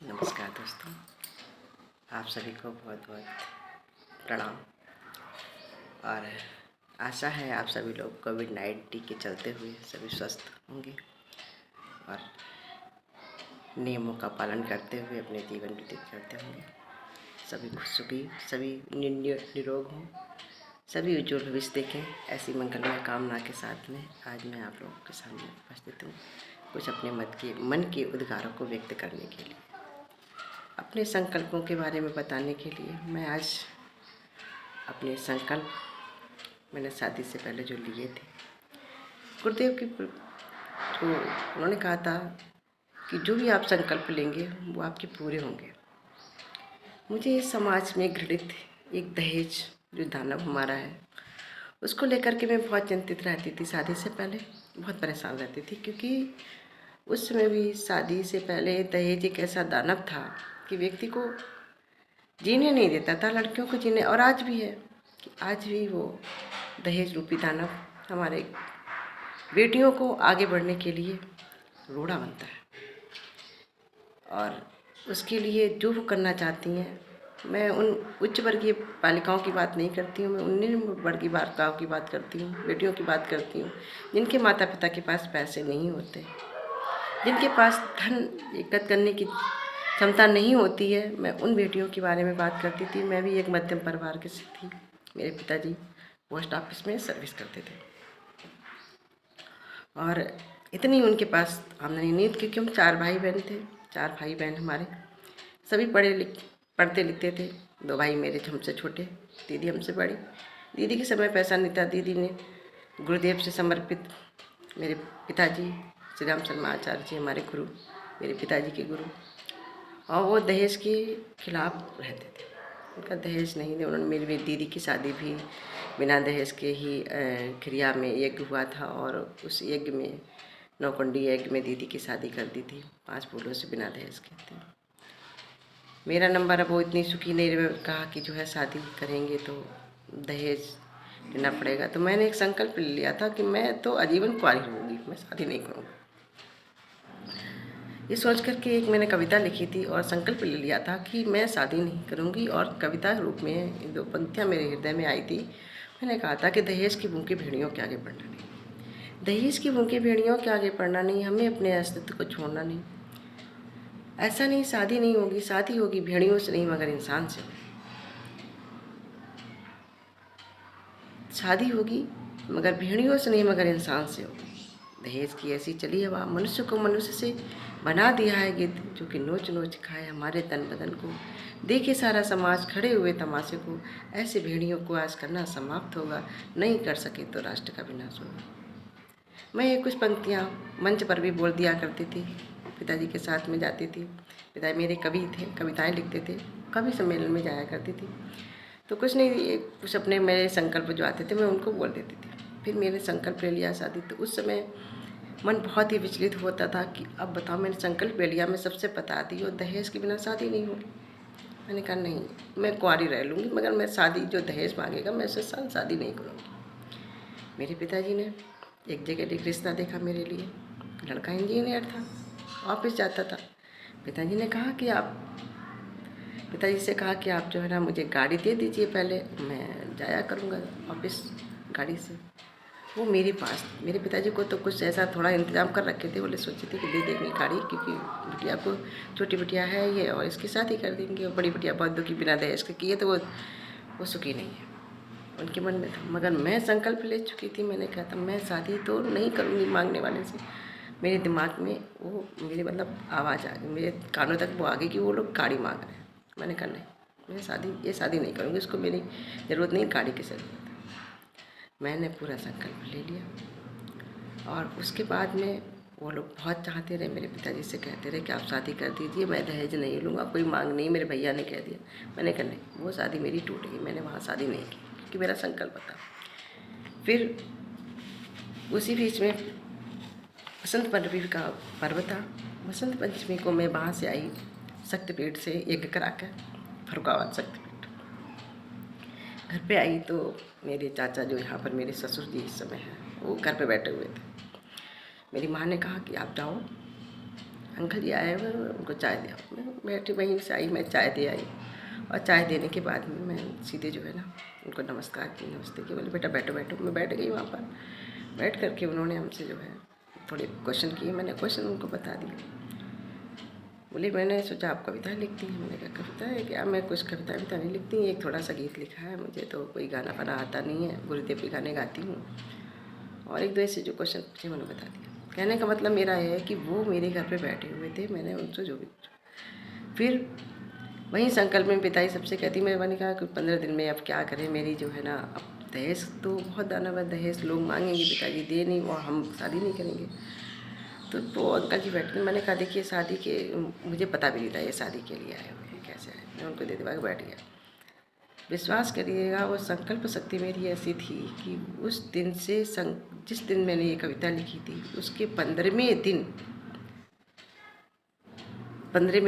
नमस्कार दोस्तों, आप सभी को बहुत बहुत प्रणाम। और आशा है आप सभी लोग कोविड-19 के चलते हुए सभी स्वस्थ होंगे और नियमों का पालन करते हुए अपने जीवन व्यतीत करते होंगे। सभी खुश सुखी, सभी निरोग हों, सभी उज्ज्वल भविष्य देखें, ऐसी मंगलमय कामना के साथ में आज मैं आप लोगों के सामने उपस्थित हूँ कुछ अपने मन के उद्गारों को व्यक्त करने के लिए, अपने संकल्पों के बारे में बताने के लिए। मैं आज अपने संकल्प मैंने शादी से पहले जो लिए थे, गुरुदेव की जो उन्होंने कहा था कि जो भी आप संकल्प लेंगे वो आपके पूरे होंगे। मुझे इस समाज में घृणित एक दहेज जो दानव हमारा है उसको लेकर के मैं बहुत चिंतित रहती थी। शादी से पहले बहुत परेशान रहती थी, क्योंकि उस समय भी शादी से पहले दहेज एक ऐसा दानव था कि व्यक्ति को जीने नहीं देता था, लड़कियों को जीने। और आज भी है कि आज भी वो दहेज रूपी दानव हमारे बेटियों को आगे बढ़ने के लिए रोड़ा बनता है। और उसके लिए जो वो करना चाहती हैं, मैं उन उच्च वर्गीय बालिकाओं की बात नहीं करती हूँ, मैं उन निम्न वर्गीय बालिकाओं की बात करती हूँ, बेटियों की बात करती हूँ जिनके माता पिता के पास पैसे नहीं होते, जिनके पास धन एकत्र करने की क्षमता नहीं होती है। मैं उन बेटियों के बारे में बात करती थी। मैं भी एक मध्यम परिवार की से थी। मेरे पिताजी पोस्ट ऑफिस में सर्विस करते थे और इतनी उनके पास आमदनी नहीं थी, क्योंकि हम 4 भाई बहन थे। 4 भाई बहन हमारे सभी पढ़ते लिखते थे। 2 भाई मेरे हमसे छोटे, दीदी हमसे बड़ी। दीदी के समय पैसा नहीं था। दीदी ने गुरुदेव से समर्पित मेरे पिताजी श्री राम शर्मा आचार्य जी हमारे गुरु, मेरे पिताजी के गुरु, और वो दहेज के खिलाफ रहते थे। उनका दहेज नहीं दे। उन्होंने मेरी दीदी की शादी भी बिना दहेज के ही क्रिया में यज्ञ हुआ था, और उस यज्ञ में नौकुंडी यज्ञ में दीदी की शादी कर दी थी 5 फूलों से बिना दहेज के थी। मेरा नंबर अब वो इतनी सुखी नहीं रही, कहा कि जो है शादी करेंगे तो दहेज लेना पड़ेगा। तो मैंने एक संकल्प ले लिया था कि मैं तो आजीवन कुंवारी रहूँगी, मैं शादी नहीं करूँगी। ये सोच कर के एक मैंने कविता लिखी थी और संकल्प ले लिया था कि मैं शादी नहीं करूँगी। और कविता के रूप में 2 पंक्तियाँ मेरे हृदय में आई थी। मैंने कहा था कि दहेज की भूखी भेड़ियों के आगे बढ़ना नहीं, दहेज की भूखी भेड़ियों के आगे बढ़ना नहीं, हमें अपने अस्तित्व को छोड़ना नहीं। ऐसा नहीं शादी नहीं होगी, शादी होगी भेड़ियों से नहीं मगर इंसान से होगी। शादी होगी मगर भेड़ियों से नहीं मगर इंसान से होगी। दहेज की ऐसी चली हवा, मनुष्य को मनुष्य से बना दिया है गिद्ध, जो कि नोच नोच खाए हमारे तन बदन को। देखे सारा समाज खड़े हुए तमाशे को, ऐसे भेड़ियों को आज करना समाप्त होगा, नहीं कर सके तो राष्ट्र का विनाश होगा। मैं ये कुछ पंक्तियाँ मंच पर भी बोल दिया करती थी। पिताजी के साथ में जाती थी। पिताजी मेरे कवि थे, कविताएँ लिखते थे, कवि सम्मेलन में जाया करती थी। तो कुछ नहीं, कुछ अपने मेरे संकल्प जो आते थे मैं उनको बोल देती थी। फिर मैंने संकल्प ले लिया शादी। तो उस समय मन बहुत ही विचलित होता था कि अब बताओ, मैंने संकल्प ले लिया, मैं सबसे बता दी और दहेज के बिना शादी नहीं होगी। मैंने कहा नहीं, मैं कुंवारी रह लूँगी, मगर मैं शादी जो दहेज मांगेगा मैं उससे शादी नहीं करूँगी। मेरे पिताजी ने एक जगह एक रिश्ता देखा मेरे लिए। लड़का इंजीनियर था, ऑफिस जाता था। पिताजी ने कहा कि आप पिताजी से कहा कि आप जो है ना मुझे गाड़ी दे दीजिए, पहले मैं जाया करूँगा ऑफिस गाड़ी से। वो मेरे पास, मेरे पिताजी को तो कुछ ऐसा थोड़ा इंतजाम कर रखे थे। बोले सोचे थे कि दे देंगे गाड़ी, क्योंकि बिटिया को, छोटी बिटिया है ये और इसकी शादी कर देंगे। और बड़ी बिटिया बहुत दुखी, बिना दहेज के किए तो वो सुखी नहीं है, उनके मन में था। मगर मैं संकल्प ले चुकी थी। मैंने कहा था मैं शादी तो नहीं करूँगी मांगने वाले से। मेरे दिमाग में वो मेरे मतलब आवाज़ आ गई, मेरे कानों तक वो आ गई कि वो लोग गाड़ी मांग रहे हैं। मैंने कहा नहीं, मैं ये शादी नहीं करूँगी, इसको मेरी ज़रूरत नहीं, गाड़ी की ज़रूरत है। मैंने पूरा संकल्प ले लिया। और उसके बाद में वो लोग बहुत चाहते रहे, मेरे पिताजी से कहते रहे कि आप शादी कर दीजिए, मैं दहेज नहीं लूँगा, कोई मांग नहीं। मेरे भैया ने कह दिया। मैंने कहा नहीं, वो शादी मेरी टूट गई, मैंने वहाँ शादी नहीं की, क्योंकि मेरा संकल्प था। फिर उसी बीच में बसंत पंचमी का पर्व था। बसंत पंचमी को मैं वहाँ से आई शक्तिपीठ से यज्ञ करा कर, फरुखाबाद शक्तिपीठ। घर पे आई तो मेरे चाचा जो यहाँ पर मेरे ससुर जी इस समय हैं, वो घर पे बैठे हुए थे। मेरी माँ ने कहा कि आप जाओ अंकल जी आए हुए हैं, उनको चाय दिया। मैं बैठी वहीं से आई, मैं चाय दे आई और चाय देने के बाद में मैं सीधे जो है ना उनको नमस्कार की, नमस्ते की, बोले बेटा बैठो बैठो। मैं बैठ गई वहाँ पर। बैठ करके उन्होंने हमसे जो है थोड़े क्वेश्चन किए, मैंने क्वेश्चन उनको बता दिए। बोले मैंने सोचा आप कविता लिखती हैं। मैंने कहा कविता है क्या, मैं कुछ कविता विता नहीं लिखती, एक थोड़ा सा गीत लिखा है, मुझे तो कोई गाना वाना आता नहीं है, गुरुदेव के गाने गाती हूँ। और एक दो ऐसे जो क्वेश्चन पूछे मैंने बता दिया। कहने का मतलब मेरा ये है कि वो मेरे घर पे बैठे हुए थे, मैंने उनसे जो भी फिर वहीं संकल्प में पिताजी सबसे कहती, मैंने कहा कि 15 दिन में अब क्या करें, मेरी जो है ना अब दहेज तो बहुत दाना बा, दहेज लोग मांगेंगे, पिताजी दे नहीं और हम शादी नहीं करेंगे। तो वो अंकल जी बैठे, मैंने कहा देखिए शादी के मुझे पता भी नहीं था ये शादी के लिए आए हुए हैं, कैसे आए। मैं उनको दे दिवा के बैठ गया। विश्वास करिएगा वो संकल्प शक्ति मेरी ऐसी थी कि उस दिन से जिस दिन मैंने ये कविता लिखी थी उसके 15वें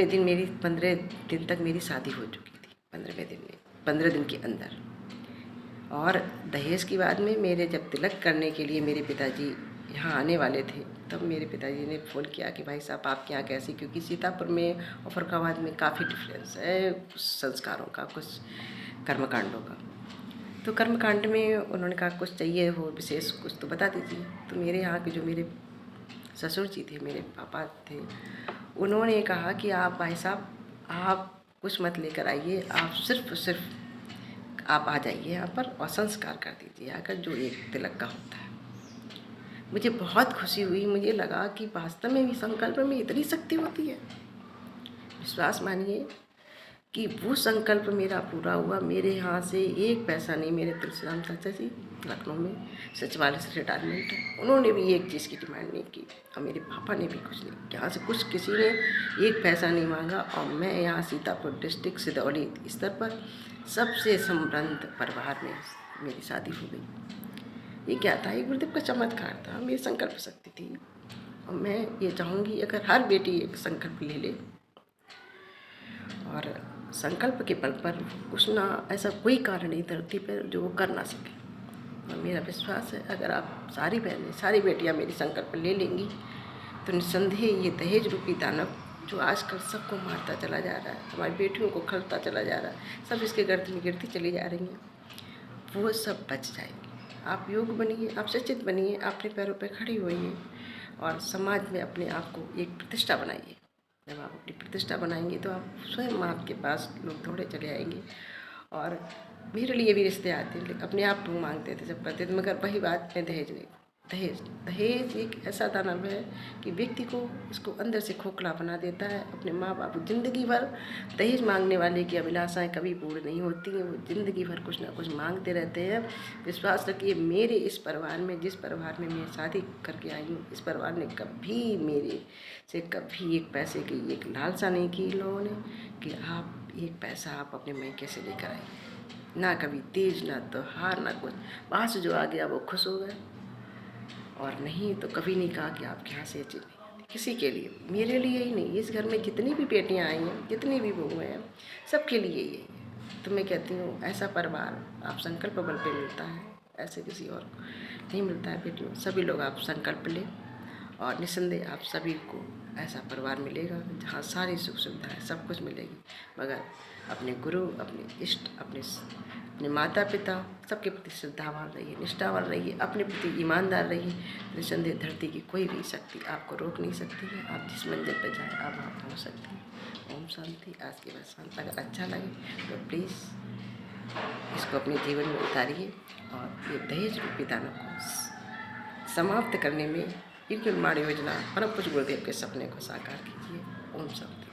दिन मेरी 15 दिन तक मेरी शादी हो चुकी थी। 15वें दिन में 15 दिन के अंदर। और दहेज की बाद में मेरे जब तिलक करने के लिए मेरे पिताजी यहाँ आने वाले थे, तब मेरे पिताजी ने फ़ोन किया कि भाई साहब आपके यहाँ कैसी, क्योंकि सीतापुर में और फरुखाबाद में काफ़ी डिफरेंस है कुछ संस्कारों का, कुछ कर्मकांडों का। तो कर्मकांड में उन्होंने कहा कुछ चाहिए हो विशेष कुछ तो बता दीजिए। तो मेरे यहाँ के जो मेरे ससुर जी थे, मेरे पापा थे, उन्होंने कहा कि आप भाई साहब आप कुछ मत लेकर आइए, आप सिर्फ आप आ जाइए यहाँ पर और संस्कार कर दीजिए आकर, जो एक तिलक का होता है। मुझे बहुत खुशी हुई, मुझे लगा कि वास्तव में भी संकल्प में इतनी शक्ति होती है। विश्वास मानिए कि वो संकल्प मेरा पूरा हुआ। मेरे यहाँ से एक पैसा नहीं, मेरे तुलसीराम चाचा जी लखनऊ में सचिवालय से रिटायरमेंट है, उन्होंने भी एक चीज़ की डिमांड नहीं की और मेरे पापा ने भी कुछ नहीं, यहाँ से कुछ किसी ने एक पैसा नहीं मांगा। और मैं यहाँ सीतापुर डिस्ट्रिक्ट सिदौली स्तर पर सबसे संपन्न परिवार में मेरी शादी हो गई। ये क्या था, ये गुरुदेव का चमत्कार था, मेरी संकल्प शक्ति थी। और मैं ये चाहूँगी अगर हर बेटी एक संकल्प ले ले और संकल्प के बल पर कुछ ना ऐसा कोई कारण नहीं धरती पर जो वो कर ना सके। और मेरा विश्वास है अगर आप सारी बहनें सारी बेटियां मेरी संकल्प ले लेंगी तो निस्संदेह ये दहेज रूपी दानव जो आजकल सबको मारता चला जा रहा है, हमारी बेटियों को खलता चला जा रहा है, सब इसके गर्त में गिरती चली जा रही हैं, वो सब बच जाएंगे। आप योग बनिए, आप सचेत बनिए, अपने पैरों पर खड़ी होइए और समाज में अपने आप को एक प्रतिष्ठा बनाइए। जब आप अपनी प्रतिष्ठा बनाएंगे तो आप स्वयं आपके पास लोग दौड़े चले आएंगे। और मेरे लिए भी रिश्ते आते हैं, अपने आप लोग मांगते थे जब करते थे, मगर वही बात में दहेज नहीं। दहेज एक ऐसा दानव है कि व्यक्ति को इसको अंदर से खोखला बना देता है। अपने माँ बाप जिंदगी भर दहेज मांगने वाले की अभिलाषाएं कभी पूर्ण नहीं होती हैं, वो जिंदगी भर कुछ ना कुछ मांगते रहते हैं। विश्वास रखिए मेरे इस परिवार में, जिस परिवार में मैं शादी करके आई हूँ, इस परिवार ने कभी मेरे से कभी एक पैसे की एक लालसा नहीं की इन लोगों ने कि आप एक पैसा आप अपने मैके से लेकर आइए। ना कभी तेज, ना त्योहार, ना कुछ, वहाँ से जो आ गया वो खुश हो गए। और नहीं तो कभी नहीं कहा कि आपके यहाँ से ये चीज़ नहीं आती किसी के लिए। मेरे लिए ही नहीं, इस घर में जितनी भी बेटियाँ आई हैं, जितनी भी बहुएँ हैं, सबके लिए यही है। तो मैं कहती हूँ ऐसा परिवार आप संकल्प बल पे मिलता है, ऐसे किसी और को नहीं मिलता है। बेटियों सभी लोग आप संकल्प लें और निस्संदेह आप सभी को ऐसा परिवार मिलेगा जहाँ सारी सुख सुविधाएँ सब कुछ मिलेगी। मगर अपने गुरु, अपने इष्ट, अपने माता पिता सबके प्रति श्रद्धावान रहिए, निष्ठावान रहिए, अपने प्रति ईमानदार रहिए। निस्संदेह धरती की कोई भी शक्ति आपको रोक नहीं सकती है। आप जिस मंजिल पर जाएँ आप वहाँ पहुँच सकते हैं। ओम शांति। आज की बात शांत, अगर अच्छा लगे तो प्लीज़ इसको अपने जीवन में उतारिए और ये दहेज रूपी दानव को समाप्त करने में निर्माण योजना परम पूज्य गुरुदेव के सपने को साकार कीजिए। ओम शांति।